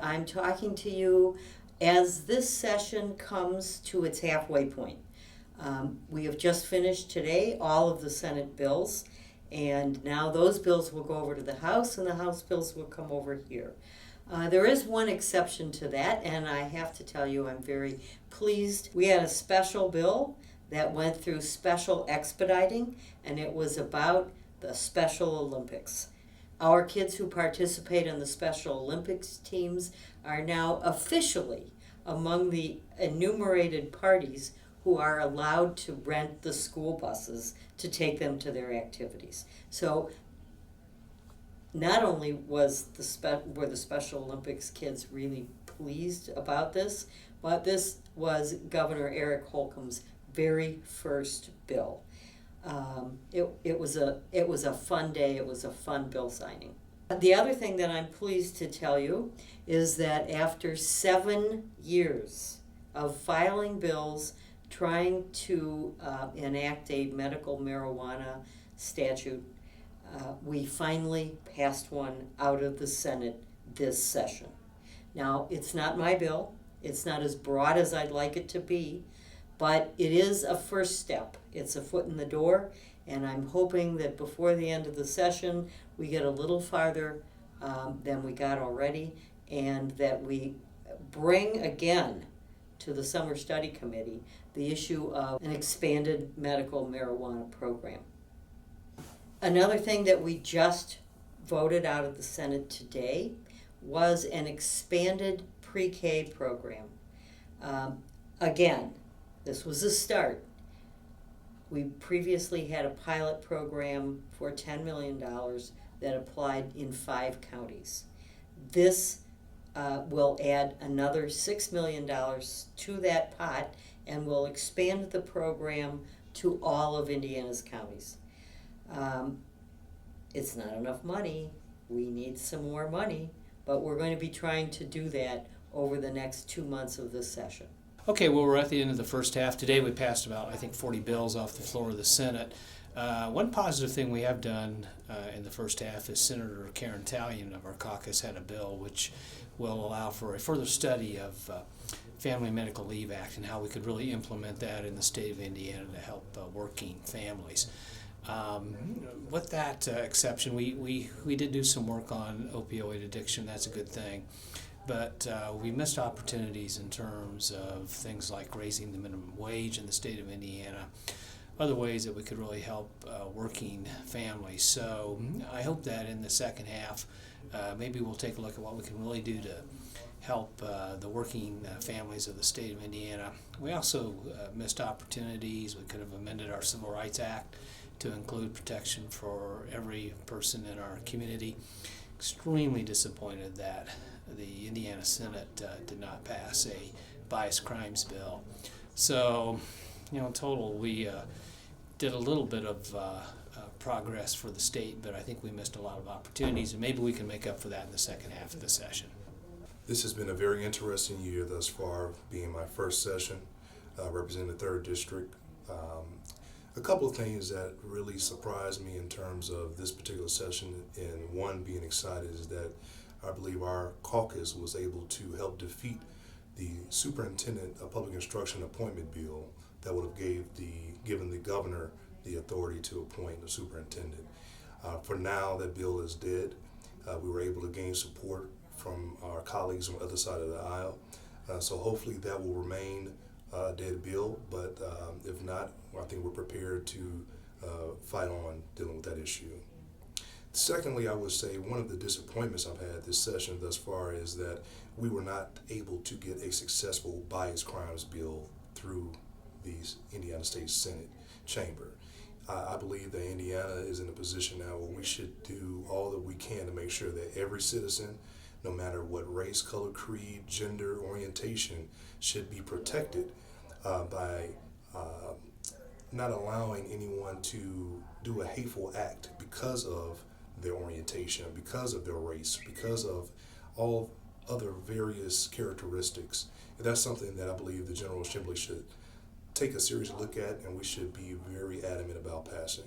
I'm talking to you as this session comes to its halfway point. We have just finished today all of the Senate bills, and now those bills will go over to the House, and the House bills will come over here. There is one exception to that, and I have to tell you I'm very pleased. We had a special bill that went through special expediting, and it was about the Special Olympics. Our kids who participate in the Special Olympics teams are now officially among the enumerated parties who are allowed to rent the school buses to take them to their activities. So not only were the Special Olympics kids really pleased about this, but this was Governor Eric Holcomb's very first bill. It was a fun day. It was a fun bill signing. The other thing that I'm pleased to tell you is that after 7 years of filing bills trying to enact a medical marijuana statute, we finally passed one out of the Senate this session. Now, it's not my bill. It's not as broad as I'd like it to be, but it is a first step. It's a foot in the door, and I'm hoping that before the end of the session, we get a little farther than we got already, and that we bring again to the Summer Study Committee the issue of an expanded medical marijuana program. Another thing that we just voted out of the Senate today was an expanded pre-K program. Again, this was a start. We previously had a pilot program for $10 million that applied in 5 counties. This will add another $6 million to that pot and will expand the program to all of Indiana's counties. It's not enough money. We need some more money, but we're going to be trying to do that over the next 2 months of this session. Okay, well, we're at the end of the first half. Today we passed about, 40 bills off the floor of the Senate. One positive thing we have done in the first half is Senator Karen Tallian of our caucus had a bill which will allow for a further study of Family Medical Leave Act and how we could really implement that in the state of Indiana to help working families. With that exception, we did do some work on opioid addiction. That's a good thing. But we missed opportunities in terms of things like raising the minimum wage in the state of Indiana, other ways that we could really help working families. So I hope that in the second half, maybe we'll take a look at what we can really do to help the working families of the state of Indiana. We also missed opportunities. We could have amended our Civil Rights Act to include protection for every person in our community. Extremely disappointed that the Indiana Senate did not pass a bias crimes bill. So, in total, we did a little bit of progress for the state, but I think we missed a lot of opportunities, and maybe we can make up for that in the second half of the session. This has been a very interesting year thus far, being my first session representing the 3rd District. A couple of things that really surprised me in terms of this particular session, and one being excited, is that I believe our caucus was able to help defeat the Superintendent of Public Instruction appointment bill that would have given the governor the authority to appoint the superintendent. For now, that bill is dead. We were able to gain support from our colleagues on the other side of the aisle. So hopefully that will remain a dead bill, but if not, I think we're prepared to fight on dealing with that issue. Secondly, I would say one of the disappointments I've had this session thus far is that we were not able to get a successful bias crimes bill through the Indiana State Senate chamber. I believe that Indiana is in a position now where we should do all that we can to make sure that every citizen, no matter what race, color, creed, gender, orientation, should be protected by not allowing anyone to do a hateful act because of their orientation, because of their race, because of all other various characteristics. And that's something that I believe the General Assembly should take a serious look at, and we should be very adamant about passing.